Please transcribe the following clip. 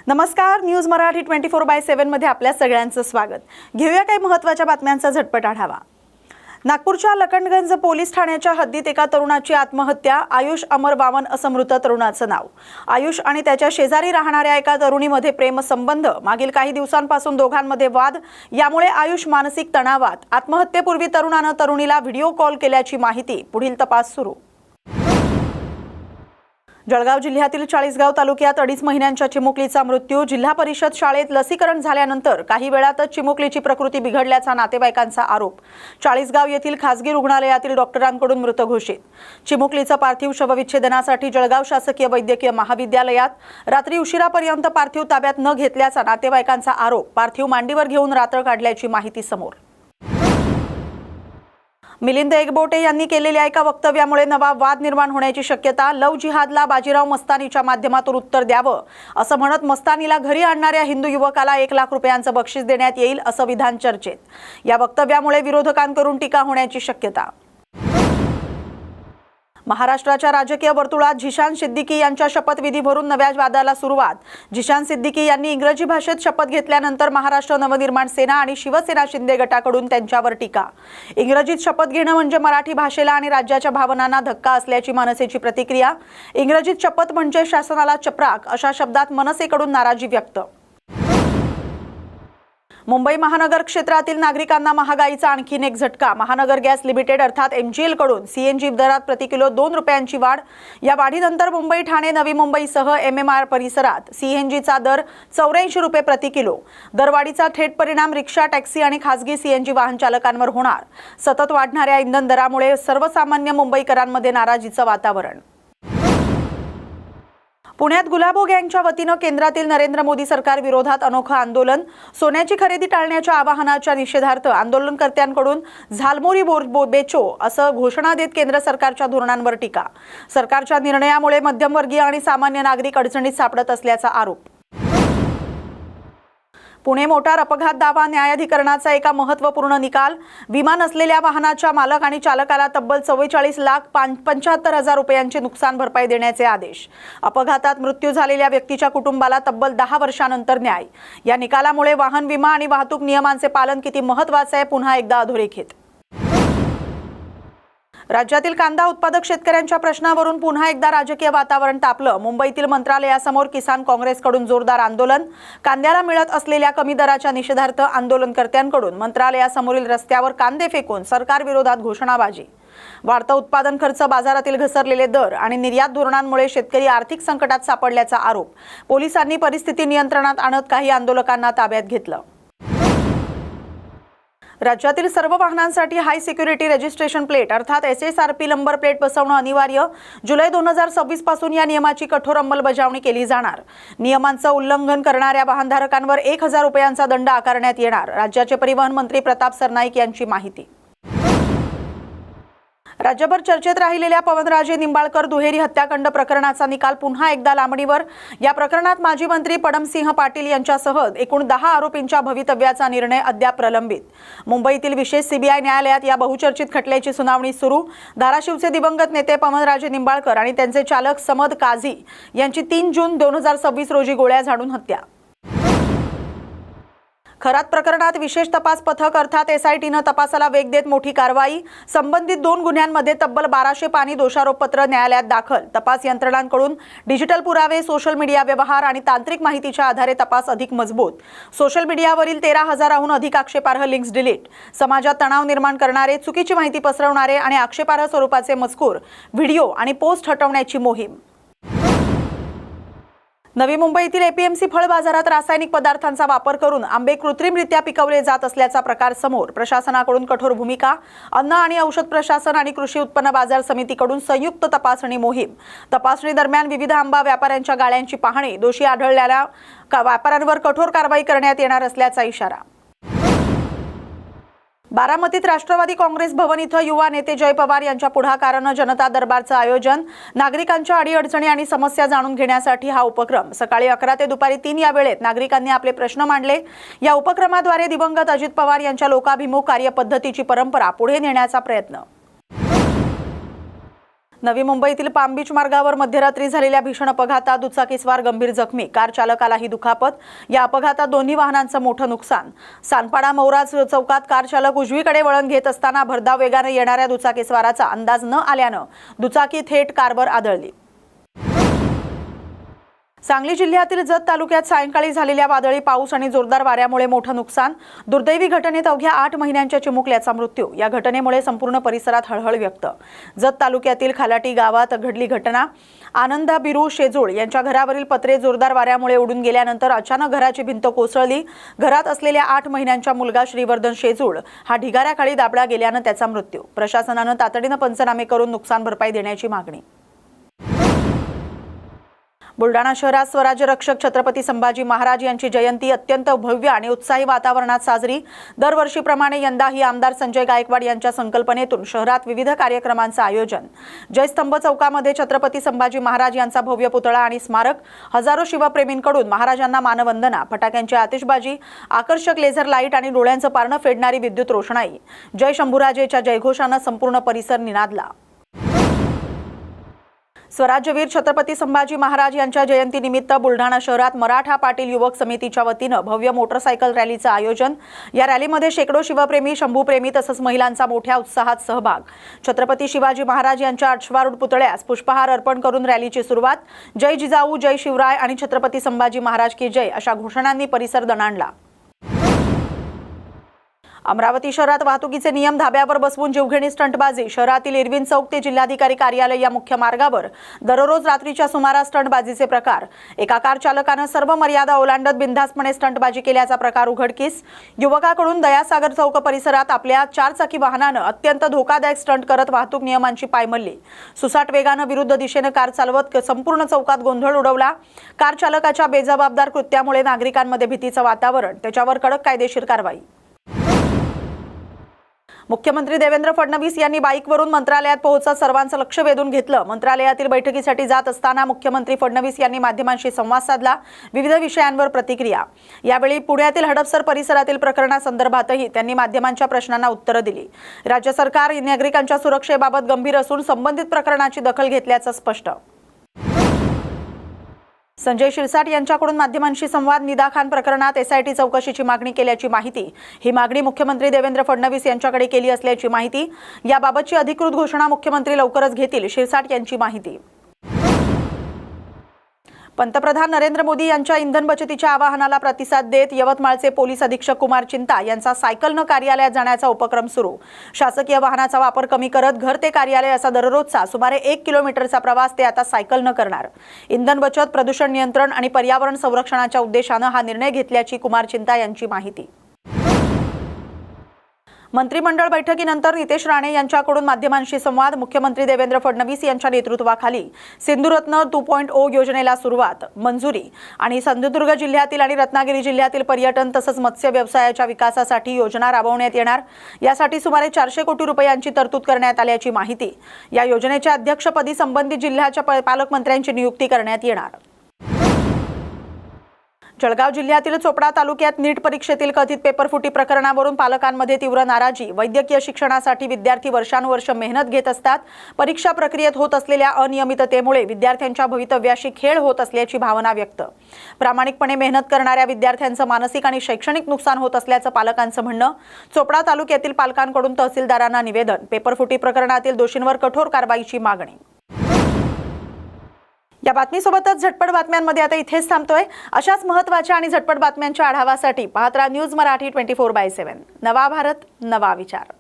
नमस्कार, न्यूज मराठी 24/7 मध्ये आपल्या सगळ्यांचं स्वागत। घेऊया काही महत्त्वाच्या बातम्यांचा झटपट आढावा। नागपूरच्या लखनगंज पोलीस ठाण्याच्या हद्दीत एका तरुणाची आत्महत्या। आयुष अमर वामन असं मृत तरुणाचं नाव। आयुष आणि त्याच्या शेजारी राहणाऱ्या एका तरुणीमध्ये प्रेमसंबंध। मागील काही दिवसांपासून दोघांमध्ये वाद, यामुळे आयुष मानसिक तणावात। आत्महत्येपूर्वी तरुणानं तरुणीला व्हिडिओ कॉल केल्याची माहिती। पुढील तपास सुरू। जळगाव जिल्ह्यातील चाळीसगाव तालुक्यात 2.5 महिन्यांच्या चिमुकलीचा मृत्यू। जिल्हा परिषद शाळेत लसीकरण झाल्यानंतर काही वेळातच चिमुकलीची प्रकृती बिघडल्याचा नातेवाईकांचा आरोप। चाळीसगाव येथील खासगी रुग्णालयातील डॉक्टरांकडून मृत घोषित। चिमुकलीचा पार्थिव शवविच्छेदनासाठी जळगाव शासकीय वैद्यकीय महाविद्यालयात रात्री उशिरापर्यंत पार्थिव ताब्यात न घेतल्याचा नातेवाईकांचा आरोप। पार्थिव मांडीवर घेऊन रात्र काढल्याची माहिती समोर। मिलिंद एकबोटे यांनी केलेल्या एका वक्तव्यामुळे नवा वाद निर्माण होण्याची शक्यता। लव जिहादला बाजीराव मस्तानीच्या माध्यमातून उत्तर द्यावं असं म्हणत मस्तानीला घरी आणणाऱ्या हिंदू युवकाला 1 लाख रुपयांचं बक्षीस देण्यात येईल असं विधान चर्चेत। या वक्तव्यामुळे विरोधकांकडून टीका होण्याची शक्यता। महाराष्ट्राच्या राजकीय वर्तुळात झिशान सिद्दीकी यांच्या शपथविधीवरून नव्या वादाला सुरुवात। झिशान सिद्दीकी यांनी इंग्रजी भाषेत शपथ घेतल्यानंतर महाराष्ट्र नवनिर्माण सेना आणि शिवसेना शिंदे गटाकडून त्यांच्यावर टीका। इंग्रजीत शपथ घेणं म्हणजे मराठी भाषेला आणि राज्याच्या भावनांना धक्का असल्याची मनसेची प्रतिक्रिया। इंग्रजीत शपथ म्हणजे शासनाला चपराक अशा शब्दात मनसेकडून नाराजी व्यक्त। मुंबई महानगर क्षेत्रातील नागरिकांना महागाईचा आणखीन एक झटका। महानगर गॅस लिमिटेड अर्थात MGL कडून CNG दरात प्रति किलो 2 रुपयांची वाढ। या वाढीनंतर मुंबई, ठाणे, नवी मुंबईसह MMR परिसरात CNG चा दर 84 रुपये प्रति किलो। दरवाढीचा थेट परिणाम रिक्षा, टॅक्सी आणि खासगी CNG वाहन चालकांवर होणार। सतत वाढणाऱ्या इंधन दरामुळे सर्वसामान्य मुंबईकरांमध्ये नाराजीचं वातावरण। पुण्यात गुलाबो गँगच्या वतीनं केंद्रातील नरेंद्र मोदी सरकार विरोधात अनोखं आंदोलन। सोन्याची खरेदी टाळण्याच्या आवाहनाच्या निषेधार्थ आंदोलनकर्त्यांकडून झालमोरी बेचो असं घोषणा देत केंद्र सरकारच्या धोरणांवर टीका। सरकारच्या निर्णयामुळे मध्यमवर्गीय आणि सामान्य नागरिक अडचणीत सापडत असल्याचा आरोप। पुणे मोटार अपघात दावा न्यायाधिकरणाचा एका महत्त्वपूर्ण निकाल। विमा नसलेल्या वाहनाच्या मालक आणि चालकाला तब्बल 44,75,000 रुपयांची नुकसान भरपाई देण्याचे आदेश। अपघातात मृत्यू झालेल्या व्यक्तीच्या कुटुंबाला तब्बल 10 वर्षांनंतर न्याय। या निकालामुळे वाहन विमा आणि वाहतूक नियमांचे पालन किती महत्त्वाचे आहे पुन्हा एकदा अधोरेखित। राज्यातील कांदा उत्पादक शेतकऱ्यांच्या प्रश्नावरून पुन्हा एकदा राजकीय वातावरण तापलं। मुंबईतील मंत्रालयासमोर किसान काँग्रेसकडून जोरदार आंदोलन। कांद्याला मिळत असलेल्या कमी दराच्या निषेधार्थ आंदोलनकर्त्यांकडून मंत्रालयासमोरील रस्त्यावर कांदे फेकून सरकार विरोधात घोषणाबाजी। वाढता उत्पादन खर्च, बाजारातील घसरलेले दर आणि निर्यात धोरणांमुळे शेतकरी आर्थिक संकटात सापडल्याचा आरोप। पोलिसांनी परिस्थिती नियंत्रणात आणत काही आंदोलकांना ताब्यात घेतलं। राज्यातील सर्व वाहनांसाठी हाय सिक्युरिटी रजिस्ट्रेशन प्लेट अर्थात SSRP नंबर प्लेट बसवणं अनिवार्य। जुलै 2026 पासून या नियमाची कठोर अंमलबजावणी केली जाणार। नियमांचं उल्लंघन करणाऱ्या वाहनधारकांवर 1,000 रुपयांचा दंड आकारण्यात येणार। राज्याचे परिवहन मंत्री प्रताप सरनाईक यांची माहिती। राज्यभर चर्चेत राहिलेल्या पवनराजे निंबाळकर दुहेरी हत्याकांड प्रकरणाचा निकाल पुन्हा एकदा लांबणीवर। या प्रकरणात माजी मंत्री पडमसिंह पाटील यांच्यासह एकूण 10 आरोपींच्या भवितव्याचा निर्णय अद्याप प्रलंबित। मुंबईतील विशेष CBI न्यायालयात या बहुचर्चित खटल्याची सुनावणी सुरू। धाराशिवचे दिवंगत नेते पवनराजे निंबाळकर आणि त्यांचे चालक समद काझी यांची 3 जून 2026 रोजी गोळ्या झाडून हत्या। खरात प्रकरणात विशेष तपास पथक अर्थात SITनं तपासाला वेग देत मोठी कारवाई। संबंधित 2 गुन्ह्यांमध्ये तब्बल 1200 पानी दोषारोपपत्र न्यायालयात दाखल। तपास यंत्रणांकडून डिजिटल पुरावे, सोशल मीडिया व्यवहार आणि तांत्रिक माहितीच्या आधारे तपास अधिक मजबूत। सोशल मीडियावरील 13,000हून अधिक आक्षेपार्ह लिंक्स डिलीट। समाजात तणाव निर्माण करणारे, चुकीची माहिती पसरवणारे आणि आक्षेपार्ह स्वरूपाचे मजकूर, व्हिडिओ आणि पोस्ट हटवण्याची मोहीम। नवी मुंबईतील APMC फळ बाजारात रासायनिक पदार्थांचा वापर करून आंबे कृत्रिमरित्या पिकवले जात असल्याचा प्रकार समोर। प्रशासनाकडून कठोर भूमिका। अन्न आणि औषध प्रशासन आणि कृषी उत्पन्न बाजार समितीकडून संयुक्त तपासणी मोहीम। तपासणी दरम्यान विविध आंबा व्यापाऱ्यांच्या गाळ्यांची पाहणी। दोषी आढळलेल्या व्यापाऱ्यांवर कठोर कारवाई करण्यात येणार असल्याचा इशारा। बारामतीत राष्ट्रवादी काँग्रेस भवन इथं युवा नेते जय पवार यांच्या पुढाकारानं जनता दरबारचं आयोजन। नागरिकांच्या अडीअडचणी आणि समस्या जाणून घेण्यासाठी हा उपक्रम। सकाळी 11 ते दुपारी 3 या वेळेत नागरिकांनी आपले प्रश्न मांडले। या उपक्रमाद्वारे दिवंगत अजित पवार यांच्या लोकाभिमुख कार्यपद्धतीची परंपरा पुढे नेण्याचा प्रयत्न। नवी मुंबईतील पाम बीच मार्गावर मध्यरात्री झालेल्या भीषण अपघातात दुचाकीस्वार गंभीर जखमी, कार चालकालाही दुखापत। या अपघातात दोन्ही वाहनांचं मोठं नुकसान। सानपाडा मौराज चौकात कार चालक उजवीकडे वळण घेत असताना भरधाव वेगाने येणाऱ्या दुचाकीस्वाराचा अंदाज न आल्यानं दुचाकी थेट कारवर आदळली। सांगली जिल्ह्यातील जत तालुक्यात सायंकाळी झालेल्या वादळी पाऊस आणि जोरदार वाऱ्यामुळे मोठं नुकसान। दुर्दैवी घटनेत अवघ्या 8 महिन्यांच्या चिमुकल्याचा मृत्यू। या घटनेमुळे संपूर्ण परिसरात हळहळ व्यक्त। जत तालुक्यातील खालाटी गावात घडली घटना। आनंदा बिरू शेजूळ यांच्या घरावरील पत्रे जोरदार वाऱ्यामुळे उडून गेल्यानंतर अचानक घराची भिंत कोसळली। घरात असलेल्या 8 महिन्यांच्या मुलगा श्रीवर्धन शेजूळ हा ढिगाऱ्याखाली दाबला गेल्यानं त्याचा मृत्यू। प्रशासनानं तातडीनं पंचनामे करून नुकसान भरपाई देण्याची मागणी। बुलढाणा शहरात स्वराज्य रक्षक छत्रपती संभाजी महाराज यांची जयंती अत्यंत भव्य आणि उत्साही वातावरणात साजरी। दरवर्षीप्रमाणे यंदाही आमदार संजय गायकवाड यांच्या संकल्पनेतून शहरात विविध कार्यक्रमांचं आयोजन। जयस्तंभ चौकामध्ये छत्रपती संभाजी महाराज यांचा भव्य पुतळा आणि स्मारक, हजारो शिवप्रेमींकडून महाराजांना मानवंदना, फटाक्यांची आतिषबाजी, आकर्षक लेझर लाईट आणि डोळ्यांचं पारणं फेडणारी विद्युत रोषणाई। जय शंभूराजेच्या जयघोषानं संपूर्ण परिसर निनादला। स्वराज्यवीर छत्रपती संभाजी महाराज यांच्या जयंतीनिमित्त बुलढाणा शहरात मराठा पाटील युवक समितीच्या वतीनं भव्य मोटरसायकल रॅलीचं आयोजन। या रॅलीमध्ये शेकडो शिवप्रेमी, शंभूप्रेमी तसंच महिलांचा मोठ्या उत्साहात सहभाग। छत्रपती शिवाजी महाराज यांच्या अश्वारूढ पुतळ्यास पुष्पहार अर्पण करून रॅलीची सुरुवात। जय जिजाऊ, जय शिवराय आणि छत्रपती संभाजी महाराज की जय अशा घोषणांनी परिसर दणाणला। अमरावती शहरात वाहतुकीचे नियम धाब्यावर बसवून जीवघेणी स्टंटबाजी। शहरातील इरविन चौक ते जिल्हाधिकारी कार्यालय या मुख्य मार्गावर दररोज रात्रीच्या सुमारास स्टंटबाजीचे प्रकार। एका कार चालकानं सर्व मर्यादा ओलांडत बिनधास्तपणे स्टंटबाजी केल्याचा प्रकार उघडकीस। युवकाकडून दयासागर चौक परिसरात आपल्या 4 चाकी वाहनानं अत्यंत धोकादायक स्टंट करत वाहतूक नियमांची पायमल्ली। सुसाट वेगानं विरुद्ध दिशेनं कार चालवत संपूर्ण चौकात गोंधळ उडवला। कार चालकाच्या बेजबाबदार कृत्यामुळे नागरिकांमध्ये भीतीचं वातावरण, त्याच्यावर कडक कायदेशीर कारवाई। मुख्यमंत्री देवेंद्र फडणवीस यांनी बाईकवरून मंत्रालयात पोहोचत सर्वांचं लक्ष वेधून घेतलं। मंत्रालयातील बैठकीसाठी जात असताना मुख्यमंत्री फडणवीस यांनी माध्यमांशी संवाद साधला। विविध विषयांवर प्रतिक्रिया। यावेळी पुण्यातील हडपसर परिसरातील प्रकरणासंदर्भातही त्यांनी माध्यमांच्या प्रश्नांना उत्तरं दिली। राज्य सरकार नागरिकांच्या सुरक्षेबाबत गंभीर असून संबंधित प्रकरणाची दखल घेतल्याचं स्पष्ट। संजय शिरसाट यांच्याकडून माध्यमांशी संवाद। निदा खान प्रकरणात SIT चौकशीची मागणी केल्याची माहिती। ही मागणी मुख्यमंत्री देवेंद्र फडणवीस यांच्याकडे केली असल्याची माहिती। याबाबतची अधिकृत घोषणा मुख्यमंत्री लवकरच घेतील, शिरसाट यांची माहिती। पंतप्रधान नरेंद्र मोदी यांच्या इंधन बचतीच्या आवाहनाला प्रतिसाद देत यवतमाळचे पोलीस अधीक्षक कुमार चिंता यांचा सायकलनं कार्यालयात जाण्याचा उपक्रम सुरू। शासकीय वाहनाचा वापर कमी करत घर ते कार्यालय असा दररोजचा सुमारे 1 किलोमीटरचा प्रवास ते आता सायकलनं करणार। इंधन बचत, प्रदूषण नियंत्रण आणि पर्यावरण संरक्षणाच्या उद्देशानं हा निर्णय घेतल्याची कुमार चिंता यांची माहिती। मंत्रिमंडळ बैठकीनंतर नितेश राणे यांच्याकडून माध्यमांशी संवाद। मुख्यमंत्री देवेंद्र फडणवीस यांच्या नेतृत्वाखाली सिंधुरत्न 2.0 योजनेला सुरुवात, मंजुरी आणि सिंधुदुर्ग जिल्ह्यातील आणि रत्नागिरी जिल्ह्यातील पर्यटन तसंच मत्स्य व्यवसायाच्या विकासासाठी योजना राबवण्यात येणार। यासाठी सुमारे 400 कोटी रुपयांची तरतूद करण्यात आल्याची माहिती। या योजनेच्या अध्यक्षपदी संबंधित जिल्ह्याच्या पालकमंत्र्यांची नियुक्ती करण्यात येणार। जळगाव जिल्ह्यातील चोपडा तालुक्यात नीट परीक्षेतील कथित पेपरफुटी प्रकरणावरून पालकांमध्ये तीव्र नाराजी। वैद्यकीय शिक्षणासाठी विद्यार्थी वर्षानुवर्ष मेहनत घेत असतात। परीक्षा प्रक्रियेत होत असलेल्या अनियमिततेमुळे विद्यार्थ्यांच्या भवितव्याशी खेळ होत असल्याची भावना व्यक्त। प्रामाणिकपणे मेहनत करणाऱ्या विद्यार्थ्यांचं मानसिक आणि शैक्षणिक नुकसान होत असल्याचं पालकांचं म्हणणं। चोपडा तालुक्यातील पालकांकडून तहसीलदारांना निवेदन। पेपरफुटी प्रकरणातील दोषींवर कठोर कारवाईची मागणी। या बातमीसोबतच झटपट बातम्यांमध्ये आता इथेच थांबतोय। अशाच महत्त्वाच्या आणि झटपट बातम्यांच्या आढाव्यासाठी पाहत राहा न्यूज मराठी 24/7। नवा भारत, नवा विचार।